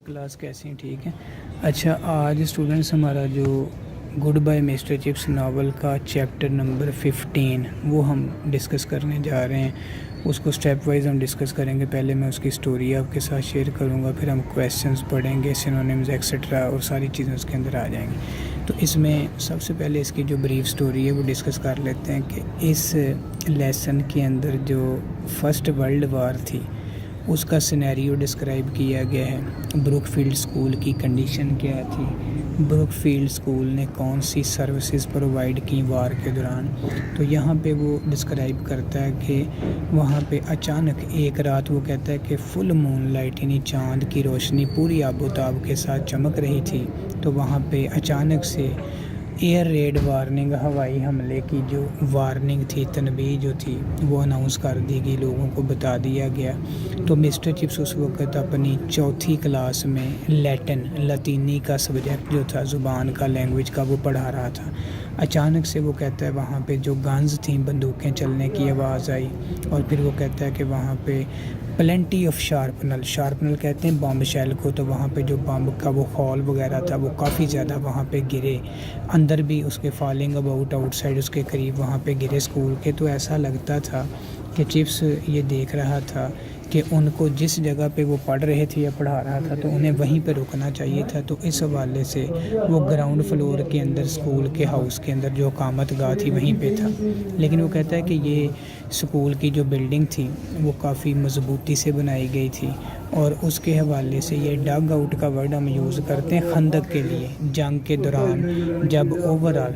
Class कैसी हैं? ठीक है। अच्छा, आज स्टूडेंट्स हमारा जो goodbye mister Chips novel का चैप्टर नंबर 15 वो हम डिस्कस करने जा रहे हैं। उसको स्टेप वाइज हम डिस्कस करेंगे। पहले मैं उसकी स्टोरी आपके साथ शेयर करूंगा, फिर हम क्वेश्चंस पढ़ेंगे, सिनोनिम्स एक्सेट्रा और सारी चीज़ें उसके अंदर आ जाएंगी। तो इसमें सबसे पहले इसकी जो ब्रीफ स्टोरी है वो डिस्कस कर लेते हैं कि इस लेसन के अंदर जो फर्स्ट वर्ल्ड वार थी उसका सिनेरियो डिस्क्राइब किया गया है। ब्रुकफील्ड स्कूल की कंडीशन क्या थी, ब्रुकफील्ड स्कूल ने कौन सी सर्विसेज प्रोवाइड की वार के दौरान। तो यहाँ पे वो डिस्क्राइब करता है कि वहाँ पे अचानक एक रात वो कहता है कि फुल मून लाइट यानी चाँद की रोशनी पूरी आबोताब के साथ चमक रही थी। तो वहाँ पे अचानक से एयर रेड वार्निंग, हवाई हमले की जो वार्निंग थी, तनबीह जो थी वो अनाउंस कर दी गई, लोगों को बता दिया गया। तो मिस्टर चिप्स उस वक्त अपनी चौथी क्लास में लतीनी का सब्जेक्ट जो था, ज़ुबान का, लैंग्वेज का, वो पढ़ा रहा था। अचानक से वो कहता है वहाँ पे जो गन्स थी, बंदूकें चलने की आवाज़ आई। और फिर वो कहता है कि वहाँ पे प्लेंटी ऑफ शार्पनल कहते हैं बम शेल को। तो वहाँ पे जो बम का वो हॉल वगैरह था वो काफ़ी ज़्यादा वहाँ पे गिरे, अंदर भी उसके फॉलिंग अबाउट आउटसाइड उसके करीब वहाँ पे गिरे स्कूल के। तो ऐसा लगता था कि चिप्स ये देख रहा था कि उनको जिस जगह पे वो पढ़ रहे थे या पढ़ा रहा था तो उन्हें वहीं पे रुकना चाहिए था। तो इस हवाले से वो ग्राउंड फ्लोर के अंदर स्कूल के हाउस के अंदर जो अकामत गाह थी वहीं पे था। लेकिन वो कहता है कि ये स्कूल की जो बिल्डिंग थी वो काफ़ी मजबूती से बनाई गई थी। और उसके हवाले से ये डग आउट का वर्ड हम यूज़ करते हैं खंदक के लिए, जंग के दौरान, जब ओवरऑल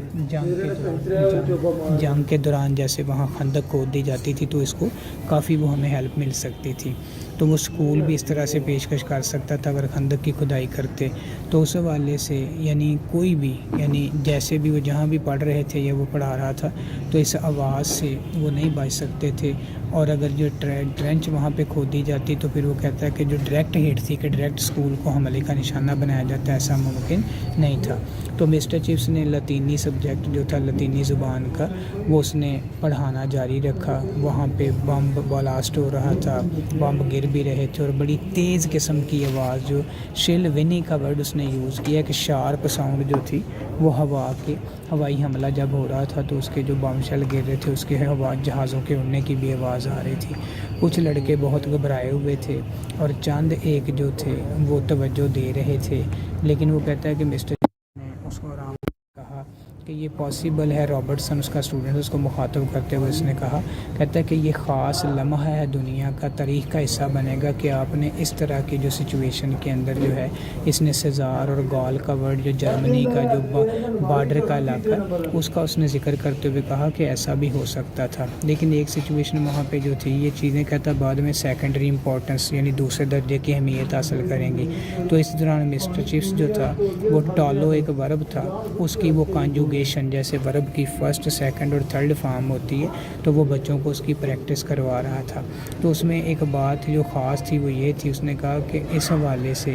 जंग के दौरान जैसे वहाँ खंदक खोद दी जाती थी तो इसको काफ़ी वो हमें हेल्प मिल सकती थी। तो वो स्कूल भी इस तरह से पेशकश कर सकता था अगर खंदक की खुदाई करते। तो उस हवाले से यानी कोई भी, यानी जैसे भी वो जहाँ भी पढ़ रहे थे या वो पढ़ा रहा था तो इस आवाज़ से वो नहीं बच सकते थे। और अगर जो ट्रेंच वहाँ पे खोदी जाती तो फिर वो कहता है कि जो डायरेक्ट हिट थी कि डायरेक्ट स्कूल को हमले का निशाना बनाया जाता, ऐसा मुमकिन नहीं था। तो मिस्टर चिप्स ने लतीनी सब्जेक्ट जो था, लतीनी ज़ुबान का, वो उसने पढ़ाना जारी रखा। वहाँ पे बम ब्लास्ट हो रहा था, बम गिर भी रहे थे और बड़ी तेज़ किस्म की आवाज़, जो शिल विनी का वर्ड उसने यूज़ किया कि शार्प साउंड जो थी वो हवाई हमला जब हो रहा था तो उसके जो बम शेल गिर रहे थे उसके हवा जहाज़ों के उड़ने की भी आवाज़ आ रही थी। कुछ लड़के बहुत घबराए हुए थे और चंद एक जो थे वो तवज्जो दे रहे थे। लेकिन वो कहता है कि मिस्टर ने उसको आराम कहा कि ये पॉसिबल है। रॉबर्टसन उसका स्टूडेंट, उसको मुखातब करते हुए उसने कहा, कहता है कि ये ख़ास लम्हा है दुनिया का, तारीख़ का हिस्सा बनेगा कि आपने इस तरह की जो सिचुएशन के अंदर जो है, इसने सेज़ार और गॉल का वर्ड, जो जर्मनी का जो बॉर्डर का इलाका, उसका उसने ज़िक्र करते हुए कहा कि ऐसा भी हो सकता था। लेकिन एक सिचुएशन वहाँ पे जो थी, ये चीज़ें कहता बाद में सेकेंडरी इंपॉर्टेंस यानी दूसरे दर्जे की अहमियत हासिल करेंगी। तो इस दौरान मिस्टर चिप्स जो था वो टॉलो एक वर्ब था, उसकी वो कॉन्जुगेशन जैसे वर्ब की फर्स्ट, सेकंड और थर्ड फॉर्म होती है तो वो बच्चों को उसकी प्रैक्टिस करवा रहा था। तो उसमें एक बात जो ख़ास थी वो ये थी, उसने कहा कि इस हवाले से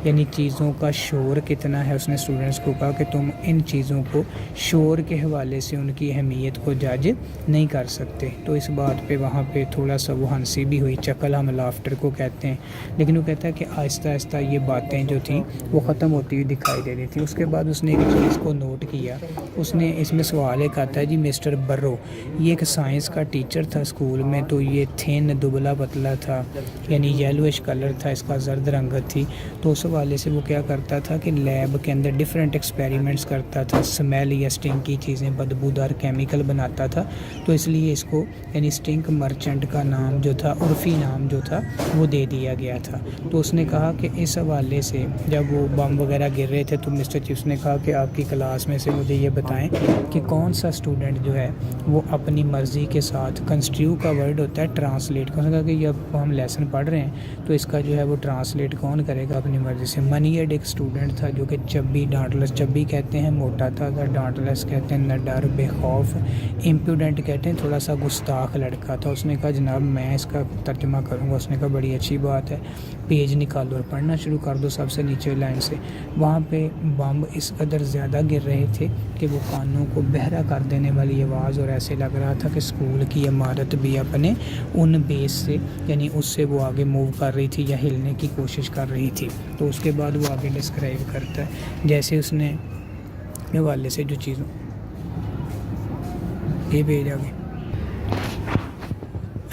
यानी चीज़ों का शोर कितना है, उसने स्टूडेंट्स को कहा कि तुम इन चीज़ों को शोर के हवाले से उनकी अहमियत को जज नहीं कर सकते। तो इस बात पे वहाँ पे थोड़ा सा वो हंसी भी हुई, चकल हम लाफ्टर को कहते हैं। लेकिन वो कहता है कि आहिस्ता आहिस्ता ये बातें जो थी वो ख़त्म होती हुई दिखाई दे रही थी। उसके बाद उसने एक चीज़ को नोट किया, उसने इसमें सवाल एक आता है जी, मिस्टर बर्रो ये एक साइंस का टीचर था स्कूल में, तो ये थिन दुबला पतला था, यानी येलोइश कलर था, इसका जर्द रंगत थी। तो उस हवाले से वो क्या करता था कि लैब के अंदर डिफरेंट एक्सपेरिमेंट्स करता था, स्मेल या स्टिंक की चीज़ें, बदबूदार केमिकल बनाता था। तो इसलिए इसको यानी स्टिंक मर्चेंट का नाम जो था, उर्फ़ी नाम जो था वो दे दिया गया था। तो उसने कहा कि इस हवाले से जब वो बम वगैरह गिर रहे थे तो मिस्टर चिप्स ने कहा कि आपकी क्लास में से मुझे ये बताएं कि कौन सा स्टूडेंट जो है वो अपनी मर्ज़ी के साथ, कंस्ट्रू का वर्ड होता है ट्रांसलेट, उसने कहा कि जब हम लेसन पढ़ रहे हैं तो इसका जो है वो ट्रांसलेट कौन करेगा अपनी मर्ज़ी से। मनीएड एक स्टूडेंट था जो कि चब्बी, डांटलेस, चब्बी कहते हैं मोटा था, डांटलेस कहते हैं नडर, बेखौफ, इम्प्यूडेंट कहते हैं थोड़ा सा गुस्ताख लड़का था। उसने कहा जनाब मैं इसका तर्जमा करूँगा। उसने कहा बड़ी अच्छी बात है, पेज निकालो और पढ़ना शुरू कर दो सबसे नीचे लाइन से। वहाँ पे बम इस कदर ज़्यादा गिर रहे थे کہ وہ کانوں کو بہرا کر دینے والی آواز، اور ایسے لگ رہا تھا کہ اسکول کی عمارت بھی اپنے ان بیس سے یعنی اس سے وہ آگے موو کر رہی تھی یا ہلنے کی کوشش کر رہی تھی۔ تو اس کے بعد وہ آگے ڈسکرائب کرتا ہے جیسے اس نے حوالے سے جو چیزوں یہ بھیج آگے،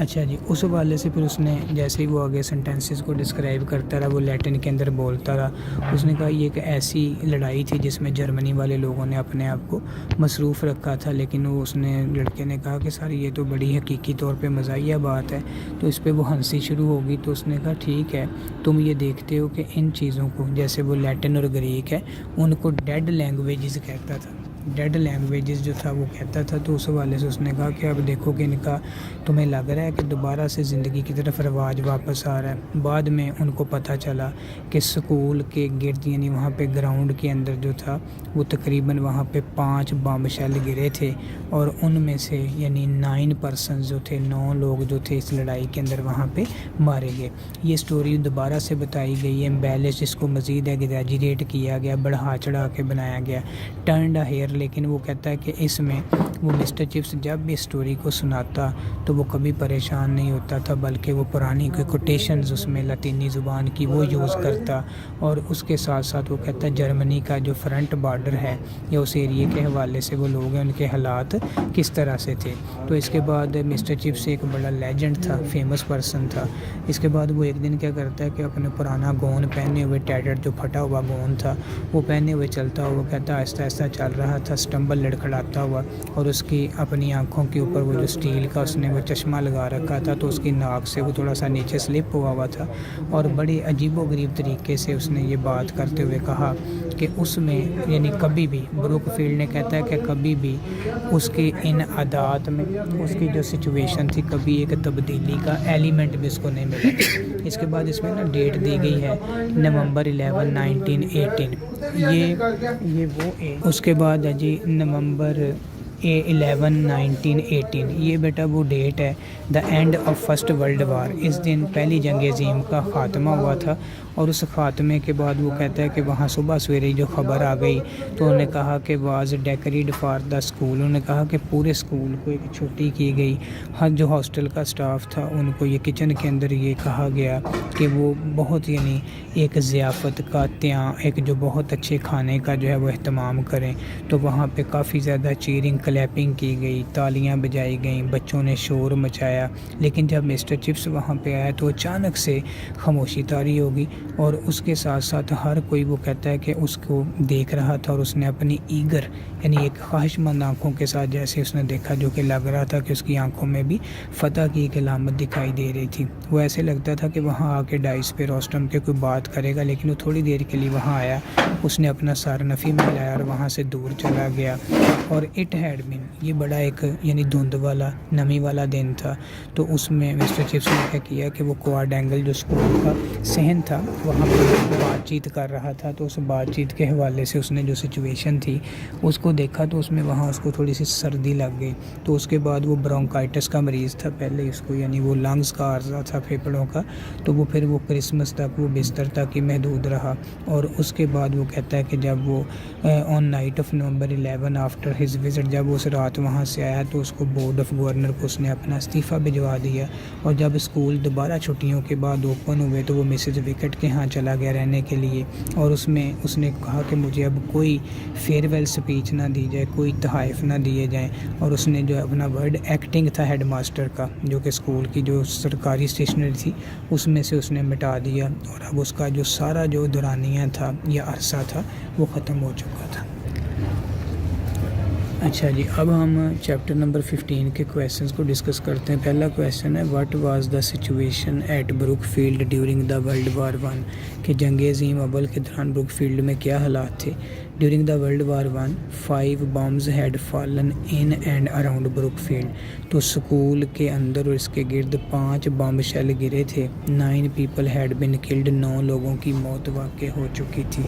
اچھا جی، اس حوالے سے پھر اس نے جیسے ہی وہ آگے سنٹینسز کو ڈسکرائب کرتا رہا، وہ لیٹن کے اندر بولتا رہا، اس نے کہا یہ ایک ایسی لڑائی تھی جس میں جرمنی والے لوگوں نے اپنے آپ کو مصروف رکھا تھا، لیکن وہ اس نے لڑکے نے کہا کہ سر یہ تو بڑی حقیقی طور پہ مزاحیہ بات ہے، تو اس پہ وہ ہنسی شروع ہوگی۔ تو اس نے کہا ٹھیک ہے، تم یہ دیکھتے ہو کہ ان چیزوں کو جیسے وہ لیٹن اور گریک ہے ان کو ڈیڈ لینگویجز کہتا تھا، ڈیڈ لینگویجز جو تھا وہ کہتا تھا۔ تو اس حوالے سے اس نے کہا کہ اب دیکھو کہ ان کا تمہیں لگ رہا ہے کہ دوبارہ سے زندگی کی طرف رواج واپس آ رہا ہے۔ بعد میں ان کو پتہ چلا کہ سکول کے گرد یعنی وہاں پہ گراؤنڈ کے اندر جو تھا وہ تقریباً وہاں پہ 5 بم شیل گرے تھے، اور ان میں سے یعنی 9 پرسنز جو تھے، 9 لوگ جو تھے اس لڑائی کے اندر وہاں پہ مارے گئے۔ یہ سٹوری دوبارہ سے بتائی گئی ہے، ایمبیلش اس کو مزید ایگزیجریٹ کیا گیا، بڑھا چڑھا کے بنایا گیا، ٹرنڈ ہیئر۔ لیکن وہ کہتا ہے کہ اس میں وہ مسٹر چپس جب بھی اسٹوری کو سناتا تو وہ کبھی پریشان نہیں ہوتا تھا، بلکہ وہ پرانی کوئی کوٹیشنز اس میں لاطینی زبان کی وہ یوز کرتا، اور اس کے ساتھ ساتھ وہ کہتا ہے جرمنی کا جو فرنٹ بارڈر ہے یا اس ایریے کے حوالے سے وہ لوگ ہیں ان کے حالات کس طرح سے تھے۔ تو اس کے بعد مسٹر چپس ایک بڑا لیجنڈ تھا، فیمس پرسن تھا۔ اس کے بعد وہ ایک دن کیا کرتا ہے کہ اپنا پرانا گون پہنے ہوئے، ٹیٹرڈ جو پھٹا ہوا گون تھا وہ پہنے ہوئے چلتا ہوا، کہتا آہستہ آہستہ چل رہا تھا، سٹمبل لڑکھڑاتا ہوا، اور اس کی اپنی آنکھوں کے اوپر وہ جو اسٹیل کا اس نے وہ چشمہ لگا رکھا تھا تو اس کی ناک سے وہ تھوڑا سا نیچے سلپ ہوا تھا، اور بڑی عجیب و غریب طریقے سے اس نے یہ بات کرتے ہوئے کہا کہ اس میں یعنی کبھی بھی بروک فیلڈ نے کہتا ہے کہ کبھی بھی اس کی ان عادات میں اس کی جو سچویشن تھی کبھی ایک تبدیلی کا ایلیمنٹ بھی اس کو نہیں ملا۔ اس کے بعد اس میں نا ڈیٹ دی گئی ہے نومبر 11 1918، یہ وہ اس کے بعد ہے جی نومبر 11 1918، یہ بیٹا وہ ڈیٹ ہے the end of first world war. اس دن پہلی جنگ عظیم کا خاتمہ ہوا تھا، اور اس خاتمے کے بعد وہ کہتا ہے کہ وہاں صبح سویرے جو خبر آ گئی تو انہوں نے کہا کہ was decreed for the school, انہوں نے کہا کہ پورے اسکول کو ایک چھٹی کی گئی۔ ہر جو ہاسٹل کا اسٹاف تھا ان کو یہ کچن کے اندر یہ کہا گیا کہ وہ بہت یعنی ایک ضیافت کا ایک جو بہت اچھے کھانے کا جو ہے وہ اہتمام کریں۔ تو وہاں پہ کافی زیادہ چیئرنگ کلیپنگ کی گئی، تالیاں بجائی گئیں، بچوں نے شور مچایا، لیکن جب مسٹر چپس وہاں پہ آیا تو اچانک سے خاموشی طاری ہوگی، اور اس کے ساتھ ساتھ ہر کوئی وہ کہتا ہے کہ اس کو دیکھ رہا تھا، اور اس نے اپنی ایگر یعنی ایک خواہش مند آنکھوں کے ساتھ جیسے اس نے دیکھا جو کہ لگ رہا تھا کہ اس کی آنکھوں میں بھی فتح کی ایک علامت دکھائی دے رہی تھی۔ وہ ایسے لگتا تھا کہ وہاں آ کے ڈائس پہ روسٹم کے کوئی بات کرے گا، لیکن وہ تھوڑی دیر کے لیے وہاں آیا، اس نے اپنا سر نفی میں لایا اور وہاں سے دور چلا گیا۔ اور اٹ ہیڈ بین، یہ بڑا ایک یعنی دھند والا نمی والا دن تھا، تو اس میں مسٹر چپس نے کیا کیا کہ وہ کوارڈ اینگل جو اسکول کا صحن تھا وہاں پہ بات چیت کر رہا تھا، تو اس بات چیت کے حوالے سے اس نے جو سچویشن تھی اس کو دیکھا، تو اس میں وہاں اس کو تھوڑی سی سردی لگ گئی۔ تو اس کے بعد وہ برونکائٹس کا مریض تھا پہلے اس کو، یعنی وہ لنگز کا عارضہ تھا پھیپھڑوں کا، تو وہ پھر وہ کرسمس تک وہ بستر تک ہی محدود رہا۔ اور اس کے بعد وہ کہتا ہے کہ جب وہ on night of November 11 after his visit, جب اس رات وہاں سے آیا تو اس کو بورڈ آف گورنر کو اس نے اپنا استعفیٰ بھجوا دیا، اور جب اسکول دوبارہ چھٹیوں کے بعد اوپن ہوئے تو وہ مسز وکٹ کے ہاں چلا گیا رہنے کے لیے، اور اس میں اس نے کہا کہ مجھے اب کوئی فیئر ویل اسپیچ نہ دی جائے، کوئی تحائف نہ دیے جائیں، اور اس نے جو اپنا ورڈ ایکٹنگ تھا ہیڈ ماسٹر کا جو کہ اسکول کی جو سرکاری اسٹیشنری تھی اس میں سے اس نے مٹا دیا، اور اب اس کا جو سارا جو دورانیہ تھا یا عرصہ تھا وہ ختم ہو چکا تھا۔ اچھا جی، اب ہم چیپٹر نمبر 15 کے کویسچنز کو ڈسکس کرتے ہیں۔ پہلا کویسچن ہے what was the situation at Brookfield during the world war 1، کہ جنگ عظیم اول کے دوران بروک فیلڈ میں کیا حالات تھے۔ During the world war 1 5 bombs had fallen in and around Brookfield, تو سکول کے اندر اور اس کے گرد 5 بم شیل گرے تھے۔ 9 people had been killed، 9 لوگوں کی موت واقع ہو چکی تھی۔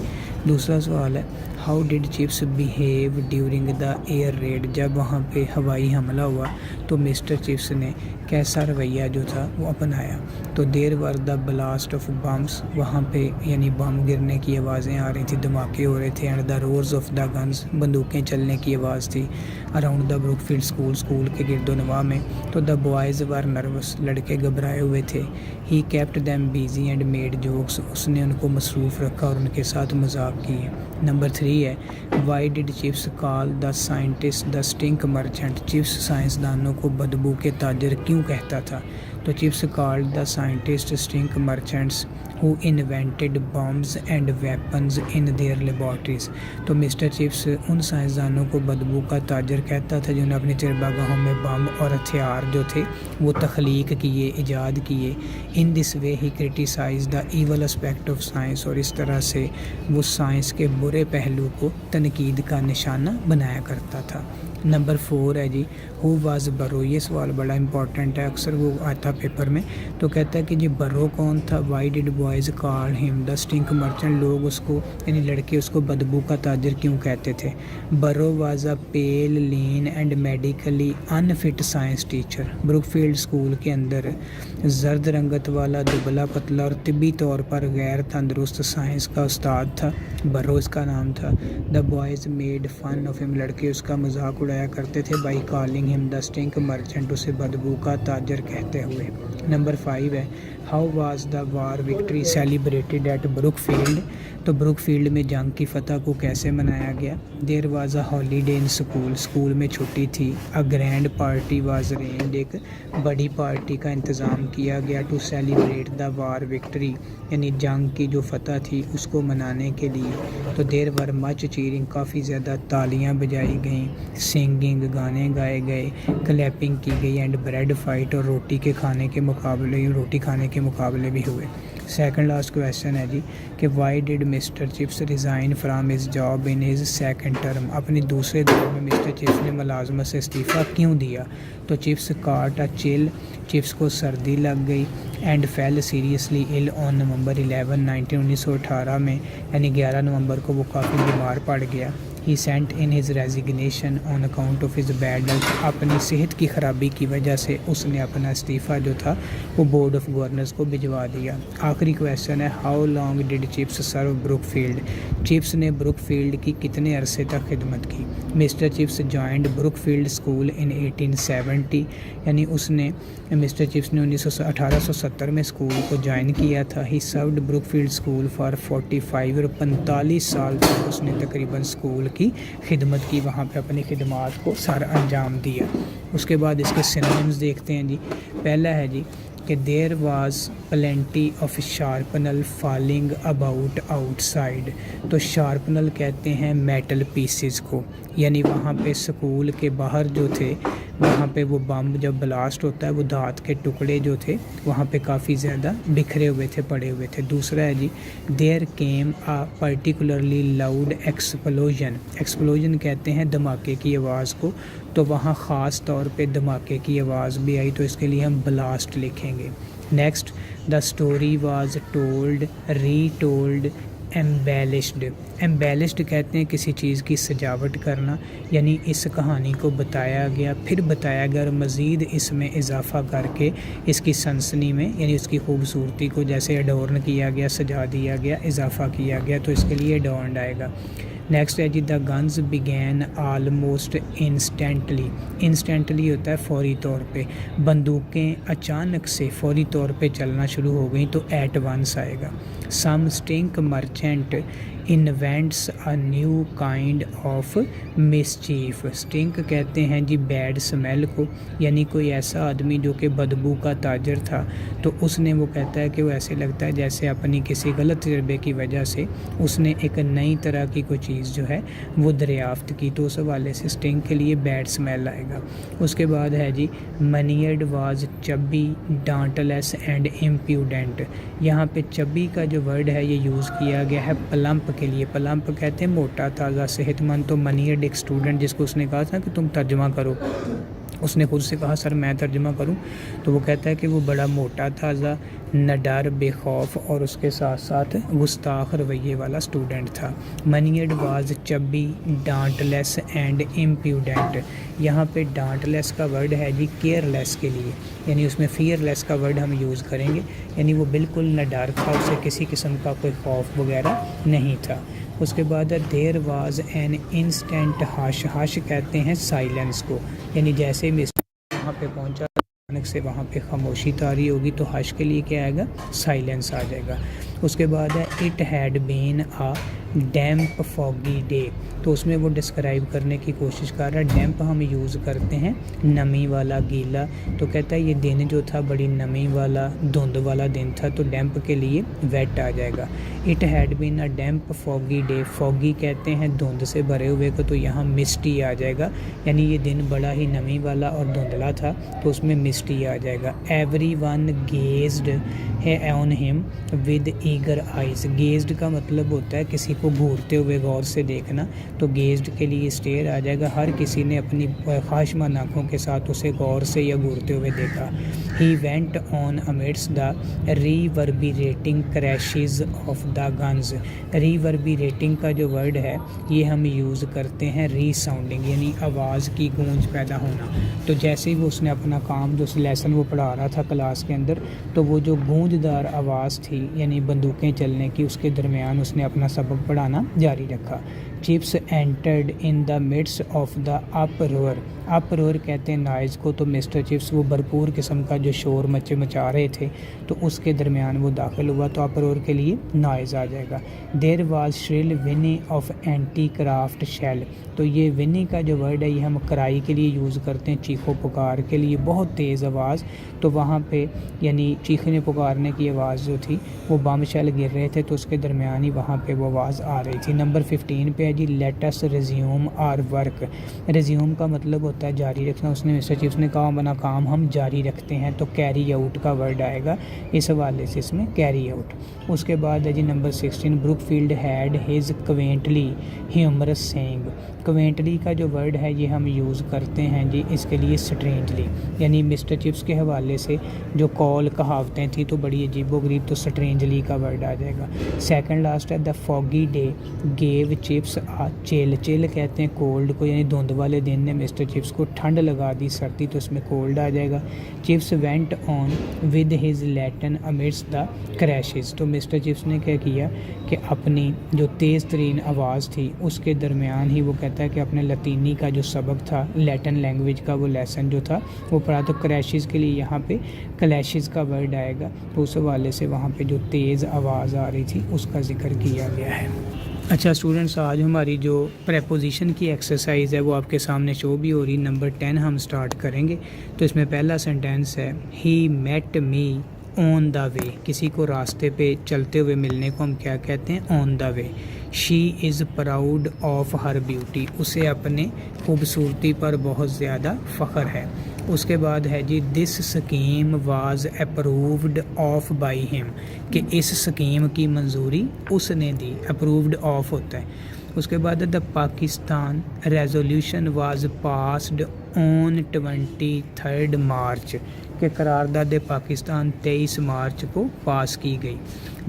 دوسرا سوال ہے how did Chips behave during the air raid, جب وہاں پہ ہوائی حملہ ہوا تو مسٹر چپس نے कैसा रवैया जो था वो अपनाया। तो there were the blast of bombs, वहाँ पे यानी बम गिरने की आवाज़ें आ रही थी, धमाके हो रहे थे। And the roars of the guns, बंदूकें चलने की आवाज़ थी around the Brookfield school, school के गिरदोनवा में। तो द बॉयज़ वर नर्वस, लड़के घबराए हुए थे। He kept them busy and made jokes, उसने उनको मसरूफ़ रखा और उनके साथ मजाक किए। नंबर 3 है why did Chips call the scientist the stink merchant, Chips साइंसदानों को बदबू के ताजर क्यों कहता था। तो Chips called the scientist stink merchants who invented bombs and weapons in their laboratories. तो मिस्टर चिप्स उन साइंसदानों को बदबू का ताजर कहता था जिन्होंने अपनी तजर्बागाहों में बम और हथियार जो थे वो तख्लीक किए, ईजाद किए। In this way he criticise the evil aspect of science, और इस तरह से वो साइंस के बुरे पहलू को तनकीद का निशाना बनाया करता था। नंबर 4 है जी हु वाज बरो, ये सवाल बड़ा इंपॉर्टेंट है, अक्सर वो आता पेपर में। तो कहता है कि जी बरो कौन था। Why did boys call him the stink merchant, लोग उसको यानी लड़के उसको बदबू का ताजर क्यों कहते थे। Barrow was a pale lean and medically unfit science teacher, Brookfield school के अंदर जर्द रंगत वाला दुबला पतला और तिब्बी तौर पर गैर तंदुरुस्त साइंस का उस्ताद था, बरो इसका नाम था। The boys made fun of him, लड़के उसका मजाक उड़ाया करते थे। By calling him the stink merchant, उसे बदबू का ताजर कहते हुए। नंबर 5 है how was the war victory celebrated at Brookfield, तो ब्रुकफील्ड में जंग की फ़तह को कैसे मनाया गया। There was a holiday in school, school में छुट्टी थी। A grand party was arranged, एक बड़ी पार्टी का इंतज़ाम किया गया। To celebrate the war victory, यानी जंग की जो फ़तह थी उसको मनाने के लिए। तो देयर वर मच चीयरिंग, काफ़ी ज़्यादा तालियां बजाई गईं, सिंगिंग, गाने गाए गए, क्लैपिंग की गई। एंड ब्रेड फाइट, और रोटी खाने के मुकाबले भी हुए। सेकंड लास्ट क्वेश्चन है जी कि why did mister chips resign from his job in his second term, अपने दूसरे दौर में मिस्टर चिप्स ने मुलाजमत से इस्तीफ़ा क्यों दिया। तो चिप्स काट अ चिल, चिप्स को सर्दी लग गई। And fell seriously ill on November 11, 1918 में, यानी 11 नवंबर को वो काफ़ी बीमार पड़ गया। He sent in his resignation on account of his bad health, अपनी सेहत की ख़राबी की वजह से उसने अपना इस्तीफ़ा जो था वो बोर्ड ऑफ गवर्नर्स को भिजवा दिया। आखिरी क्वेश्चन है how long did Chips serve Brookfield, Chips ने ब्रुकफील्ड की कितने अरसे तक खिदमत की। Mister Chips joined Brookfield school in 1870, यानी उसने मिस्टर चिप्स ने 1870 में स्कूल को ज्वाइन किया था। ही सर्व्ड ब्रुकफील्ड स्कूल फॉर 45, और 45 साल तक उसने तकरीबन स्कूल की खिदमत की, वहाँ पे अपनी खिदमात को सारा अंजाम दिया। उसके बाद इसके सिनोनिम्स देखते हैं जी। पहला है जी कि there was plenty of shrapnel falling about outside, तो शार्पनल कहते हैं मेटल पीसेस को, यानी वहाँ पे स्कूल के बाहर जो थे वहाँ पे वो बम जब ब्लास्ट होता है वो धात के टुकड़े जो थे वहाँ पे काफ़ी ज़्यादा बिखरे हुए थे, पड़े हुए थे। दूसरा है जी there came a particularly loud explosion, explosion कहते हैं धमाके की आवाज़ को, तो वहाँ ख़ास तौर पे धमाके की आवाज़ भी आई, तो इसके लिए हम ब्लास्ट लिखेंगे। Next the story was told, री टोल्ड, एम्बेलिश्ड, एम्बेलिश्ड कहते हैं किसी चीज़ की सजावट करना, यानी इस कहानी को बताया गया, फिर बताया गया और मज़ीद इसमें इजाफ़ा करके इसकी सनसनी में यानी उसकी खूबसूरती को जैसे एडोर्न किया गया, सजा दिया गया, इजाफ़ा किया गया, तो इसके लिए एडोर्न्ड आएगा। नेक्स्ट है जी the guns began almost instantly, instantly होता है फ़ौरी तौर पे, बंदूकें अचानक से फ़ौरी तौर पे चलना शुरू हो गई, तो एट वंस आएगा। Some stink merchant invents a new kind of mischief, stink कहते हैं जी बैड स्मेल को, यानी कोई ऐसा आदमी जो कि बदबू का ताजर था, तो उसने वो कहता है कि वो ऐसे लगता है जैसे अपनी किसी गलत तजर्बे की वजह से उसने एक नई तरह की कोई चीज़ जो है वो दरियाफ्त की, तो उस हवाले से स्टिंक के लिए बैड स्मेल आएगा। उसके बाद है जी मनियर्ड वाज चब्बी, डांटलेस एंड इम्प्यूडेंट, यहाँ पे चब्बी का जो वर्ड है ये यूज़ किया गया है प्लम्प के लिए, प्लम्प कहते हैं मोटा ताज़ा सेहतमंद, तो मनियर्ड एक स्टूडेंट जिसको उसने कहा था कि तुम तर्जुमा करो, उसने खुद से कहा सर मैं तर्जुमा करूं, तो वो कहता है कि वो बड़ा मोटा ताज़ा, नडर, बेखौफ और उसके साथ साथ गुस्ताख रवैये वाला स्टूडेंट था। मनीड वाज चब्बी, डांटलेस एंड इम्प्यूडेंट। यहाँ पे डांटलेस का वर्ड है जी केयरलेस के लिए, यानी उसमें फियरलेस का वर्ड हम यूज़ करेंगे, यानी वो बिल्कुल नडर था, उसे किसी किस्म का कोई खौफ वगैरह नहीं था। उसके बाद there was an instant hush. Hush कहते हैं साइलेंस को, यानी जैसे ही मिस्टर वहाँ पे पहुँचा अचानक से वहाँ पे खामोशी तारी होगी तो हश के लिए क्या आएगा, साइलेंस आ जाएगा। उसके बाद है it had been a damp foggy day, तो उसमें वो डिस्क्राइब करने की कोशिश कर रहा है। डैम्प हम यूज़ करते हैं नमी वाला, गीला, तो कहता है ये दिन जो था बड़ी नमी वाला, धुंध वाला दिन था, तो डैम्प के लिए वेट आ जाएगा। It had been a damp foggy day, foggy कहते हैं धुंध से भरे हुए को, तो यहाँ मिस्टी आ जाएगा, यानी ये दिन बड़ा ही नमी वाला और धुंधला था, तो उसमें मिस्टी आ जाएगा। एवरीवन गेज्ड है on him with eager eyes. Gazed का मतलब होता है किसी को घूरते हुए गौर से देखना, तो गेज्ड के लिए स्टेयर आ जाएगा। हर किसी ने अपनी ख्वाहिशमंद आँखों के साथ उसे गौर से या घूरते हुए देखा। He went on amidst the reverberating crashes of the guns. Reverberating का जो वर्ड है ये हम यूज़ करते हैं रीसाउंडिंग, यानी आवाज़ की गूंज पैदा होना। तो जैसे ही वो उसने अपना काम जो लेसन वो पढ़ा रहा था क्लास के अंदर, तो वो जो गूंजदार आवाज़ थी यानी बंदूकें चलने की, उसके दरमियान उसने अपना सबक पढ़ाना जारी रखा। Chips entered in the midst of the uproar. Uproar कहते हैं नॉइज़ को, तो मिस्टर चिप्स वो भरपूर किस्म का जो शोर मचा रहे थे, तो उसके दरमियान वो दाखिल हुआ, तो अपरोर के लिए नॉइज़ आ जाएगा। There was shrill whinny of anti craft shell, तो ये विनी का जो वर्ड है ये हम कराई के लिए यूज़ करते हैं, चीखो पुकार के लिए, बहुत तेज़ आवाज़, तो वहाँ पे यानी चीखने पुकारने की आवाज़ जो थी वो बम शेल गिर रहे थे, तो उसके दरमियान ही वहाँ पे वो आवाज़ आ रही थी। नंबर 15 पे है जी let us resume our work. Resume का मतलब होता है जारी रखना। उसने मिस्टर चिप्स ने कहा अपना काम हम जारी रखते हैं, तो कैरी आउट का वर्ड आएगा, इस हवाले से इसमें कैरी आउट। उसके बाद है जी number 16 Brookfield had his quaintly humorous saying. Quaintly का जो वर्ड है ये हम यूज़ करते हैं जी इसके लिए स्ट्रेंजली, यानी मिस्टर चिप्स के हवाले से जो कॉल कहावतें थी तो बड़ी अजीबोगरीब, तो स्ट्रेंजली का वर्ड आ जाएगा। सेकंड लास्ट है the foggy day gave Chips a chill. Chill कहते हैं कोल्ड को, यानी धुंध वाले दिन ने मिस्टर चिप्स को ठंड लगा दी, सर्दी, तो इसमें कोल्ड आ जाएगा। Chips went on with his Layton amidst the crashes, तो मिस्टर चिप्स ने क्या किया कि अपनी जो तेज़ तरीन आवाज़ थी उसके दरमियान ही वो कहता है कि अपने लतीनी का जो सबक था, लैटिन लैंग्वेज का वो लेसन जो था वो पढ़ा, तो क्रैशेस के लिए यहाँ पे क्लैशेस का वर्ड आएगा, तो उस हवाले से वहाँ पे जो तेज़ आवाज़ आ रही थी उसका जिक्र किया गया है। अच्छा स्टूडेंट्स, आज हमारी जो प्रेपोजिशन की एक्सरसाइज है वो आपके सामने शो भी हो रही। नंबर 10 हम स्टार्ट करेंगे। तो इसमें पहला सेंटेंस है he met me on the way. किसी को रास्ते पे चलते हुए मिलने को हम क्या कहते हैं, on the way. She is proud of her beauty. उसे अपने खूबसूरती पर बहुत ज़्यादा फ़ख्र है। उसके बाद है जी this scheme was approved of by him, कि इस स्कीम की मंजूरी उसने दी। अप्रूव्ड ऑफ होता है। उसके बाद the Pakistan resolution was passed on 23 March, के करारदाद पाकिस्तान 23 मार्च को पास की गई।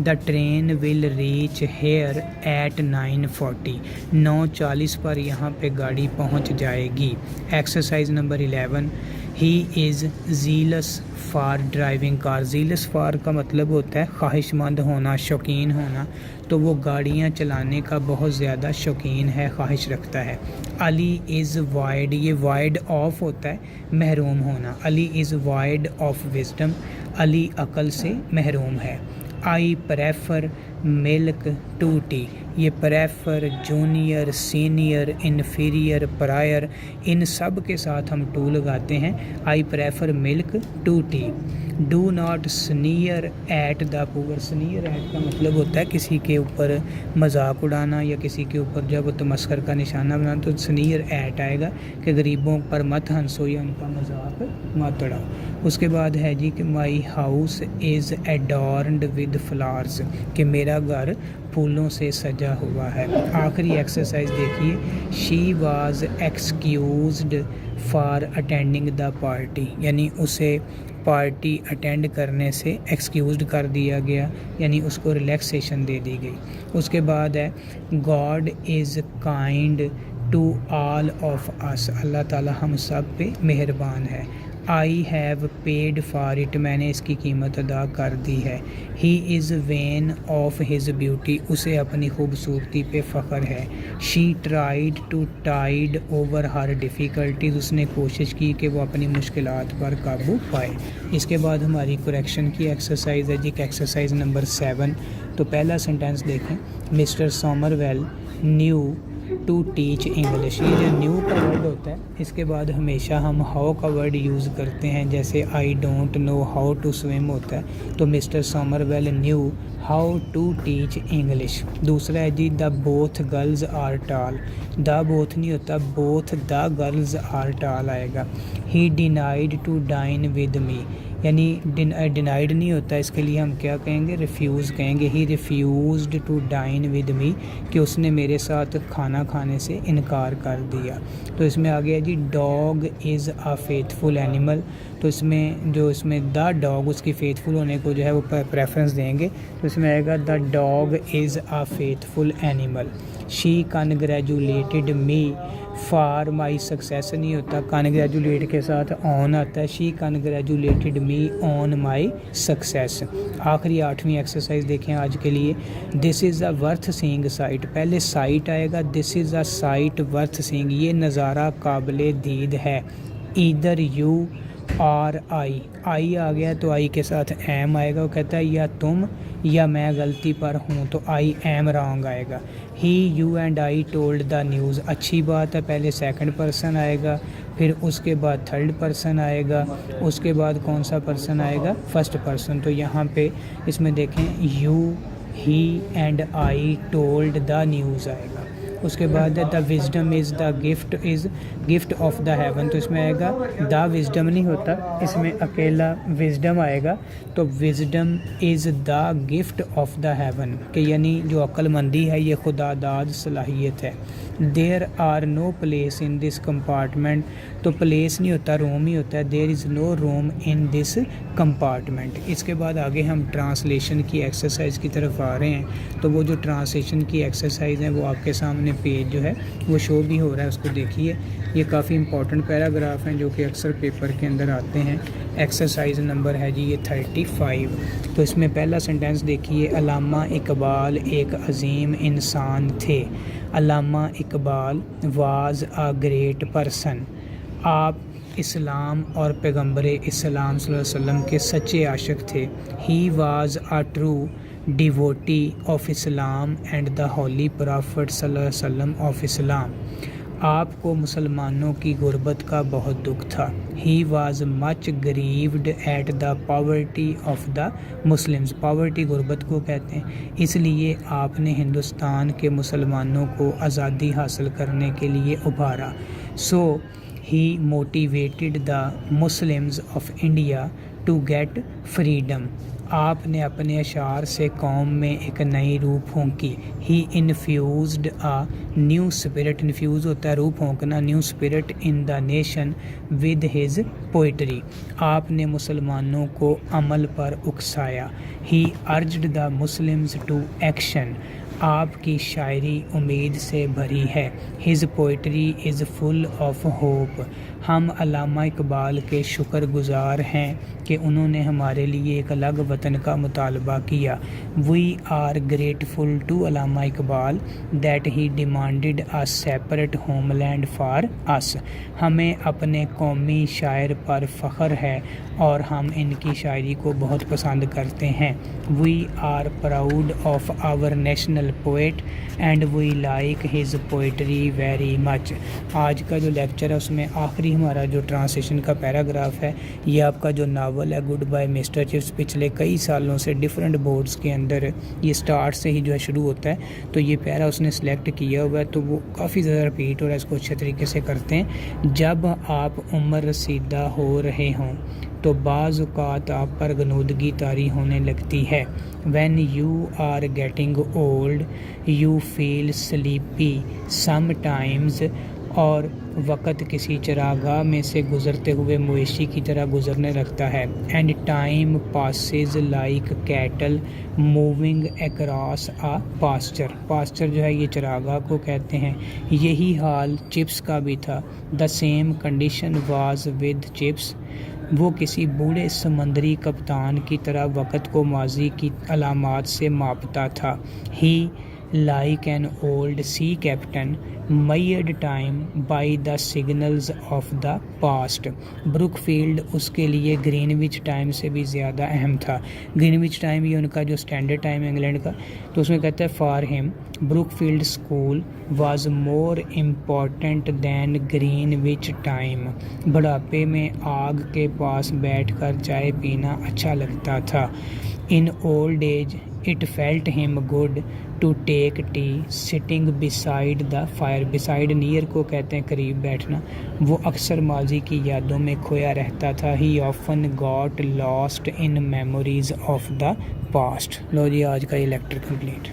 The train will reach here at 9:40, 9:40 पर यहाँ पे गाड़ी पहुँच जाएगी। Exercise number 11 he is zealous for driving car. Zealous for का मतलब होता है ख्वाहिशमंद होना, शौकीन होना, तो वो गाड़ियाँ चलाने का बहुत ज़्यादा शौकीन है, ख्वाहिश रखता है। अली इज़ वाइड, ये वाइड ऑफ होता है महरूम होना। Ali is void of wisdom, Ali अकल से महरूम है। I prefer milk to tea, ये prefer, junior, senior, inferior, prior, इन सब के साथ हम टू लगाते हैं। I prefer milk to tea. Do not sneer at the poor. Sneer at کا مطلب ہوتا ہے کسی کے اوپر مذاق اڑانا یا کسی کے اوپر جب تمسخر کا نشانہ بنانا, تو سنیئر ایٹ آئے گا کہ غریبوں پر مت ہنسو یا ان کا مذاق مت اڑاؤ. اس کے بعد ہے جی کہ my house is adorned with flowers, کہ میرا گھر پھولوں سے سجا ہوا ہے. آخری ایکسرسائز دیکھیے, she was excused for attending the party, یعنی اسے پارٹی اٹینڈ کرنے سے ایکسکیوزڈ کر دیا گیا, یعنی اس کو ریلیکسیشن دے دی گئی. اس کے بعد ہے God is kind to all of us, اللہ تعالیٰ ہم سب پہ مہربان ہے. I have paid for it, میں نے اس کی قیمت ادا کر دی ہے. He is vain of his beauty, اسے اپنی خوبصورتی پہ فخر ہے. She tried to tide over her difficulties, اس نے کوشش کی کہ وہ اپنی مشکلات پر قابو پائے. اس کے بعد ہماری کریکشن کی ایکسرسائز ہے جی, ایکسرسائز نمبر 7. تو پہلا سنٹینس دیکھیں, mister Somerville knew to teach English. یہ جو نیو کا ورڈ ہوتا ہے اس کے بعد ہمیشہ ہم ہاؤ کا ورڈ یوز کرتے ہیں, جیسے I don't know how to swim ہوتا ہے, تو mister Somerville knew how to teach English. دوسرا ہے جی the both girls are tall, the both نہیں ہوتا, both the girls are tall آئے گا. He denied to dine with me, یعنی ڈینائڈ نہیں ہوتا, اس کے لیے ہم کیا کہیں گے, ریفیوز کہیں گے. He refused to dine with me, کہ اس نے میرے ساتھ کھانا کھانے سے انکار کر دیا. تو اس میں آ گیا جی dog is a faithful animal, تو اس میں دا ڈاگ, اس کی فیتھفل ہونے کو جو ہے وہ پریفرنس دیں گے, تو اس میں آئے گا the dog is a faithful animal. She congratulated me for my success نہیں ہوتا, کنگریجولیٹ کے ساتھ آن آتا ہے. She congratulated me on my success. آخری 8ویں ایکسرسائز دیکھیں آج کے لیے, this is a worth seeing sight. پہلے سائٹ آئے گا, دس از اے سائٹ ورتھ سینگ, یہ نظارہ قابل دید ہے. ایدر یو اور آئی آ گیا تو آئی کے ساتھ ایم آئے گا, وہ کہتا ہے یا تم یا میں غلطی پر ہوں, تو آئی ایم رانگ آئے گا. He you and I told the news, اچھی بات ہے, پہلے سیکنڈ پرسن آئے گا, پھر اس کے بعد تھرڈ پرسن آئے گا, اس کے بعد کون سا پرسن آئے گا, فرسٹ پرسن. تو یہاں پہ اس میں دیکھیں you he and I told the news آئے گا. اس کے بعد the wisdom is the gift of the heaven, تو اس میں آئے گا دا وزڈم نہیں ہوتا, اس میں اکیلا وزڈم آئے گا, تو wisdom is the gift of the heaven, کہ یعنی جو عقل مندی ہے یہ خدا داد صلاحیت ہے. There are no place in this compartment, تو پلیس نہیں ہوتا, روم ہی ہوتا ہے, دیر از نو روم ان دس کمپارٹمنٹ. اس کے بعد آگے ہم ٹرانسلیشن کی ایکسرسائز کی طرف آ رہے ہیں. تو وہ جو ٹرانسلیشن کی ایکسرسائز ہیں وہ آپ کے سامنے پیج جو ہے وہ شو بھی ہو رہا ہے, اس کو دیکھیے. یہ کافی امپورٹنٹ پیراگراف ہیں جو کہ اکثر پیپر کے اندر آتے ہیں. ایکسرسائز نمبر ہے جی یہ 35. تو اس میں پہلا سنٹینس دیکھیے, علامہ اقبال ایک عظیم انسان تھے. علامہ Iqbal was a great person, آپ اسلام اور پیغمبر اسلام صلی اللہ علیہ وسلم کے سچے عاشق تھے. He was a true devotee of Islam and the holy prophet صلی اللہ علیہ وسلم آف اسلام, آپ کو مسلمانوں کی غربت کا بہت دکھ تھا. He was much grieved at the poverty of the Muslims, poverty غربت کو کہتے ہیں, اس لیے آپ نے ہندوستان کے مسلمانوں کو آزادی حاصل کرنے کے لیے ابھارا. So he motivated the Muslims of India to get freedom, آپ نے اپنے اشعار سے قوم میں ایک نئی روح پھونکی. He infused a new spirit, infuse ہوتا ہے روح پھونکنا, new spirit in the nation with his poetry, آپ نے مسلمانوں کو عمل پر اکسایا. He urged the Muslims to action, آپ کی شاعری امید سے بھری ہے. His poetry is full of hope, ہم علامہ اقبال کے شکر گزار ہیں کہ انہوں نے ہمارے لیے ایک الگ وطن کا مطالبہ کیا. We are grateful to Allama Iqbal that he demanded a separate homeland for us, ہمیں اپنے قومی شاعر پر فخر ہے اور ہم ان کی شاعری کو بہت پسند کرتے ہیں. We are proud of our national poet and we like his poetry very much. آج کا جو لیکچر ہے اس میں آخری ہمارا جو ٹرانسلیشن کا پیراگراف ہے یہ آپ کا جو ناول ہے گڈ بائی مسٹر چپس پچھلے کئی سالوں سے ڈفرینٹ بورڈز کے اندر یہ سٹارٹ سے ہی جو ہے شروع ہوتا ہے، تو یہ پیرا اس نے سلیکٹ کیا ہوا ہے تو وہ کافی زیادہ رپیٹ ہو رہا ہے، اس کو اچھے طریقے سے کرتے ہیں۔ جب آپ عمر رسیدہ ہو رہے ہوں تو بعض اوقات آپ پر غنودگی طاری ہونے لگتی ہے۔ When you are getting old you feel sleepy sometimes، اور وقت کسی چراگاہ میں سے گزرتے ہوئے مویشی کی طرح گزرنے لگتا ہے۔ And time passes like cattle moving across a pasture، pasture جو ہے یہ چراگاہ کو کہتے ہیں۔ یہی حال چپس کا بھی تھا۔ The same condition was with chips، وہ کسی بوڑھے سمندری کپتان کی طرح وقت کو ماضی کی علامات سے ماپتا تھا۔ He like an old sea captain measured time by the signals of the past، Brookfield اس کے لیے گرین وچ ٹائم سے بھی زیادہ اہم تھا۔ گرین وچ ٹائم یہ ان کا جو اسٹینڈرڈ ٹائم ہے انگلینڈ کا، تو اس میں کہتا ہے for him Brookfield school was more important than Greenwich time, بڑھاپے میں آگ کے پاس بیٹھ کر چائے پینا اچھا لگتا تھا۔ In old age it felt him good to take tea sitting beside the fire, beside near کو کہتے ہیں قریب بیٹھنا، وہ اکثر ماضی کی یادوں میں کھویا رہتا تھا۔ He often got lost in memories of the past. لو جی آج کا یہ لیکچر کمپلیٹ۔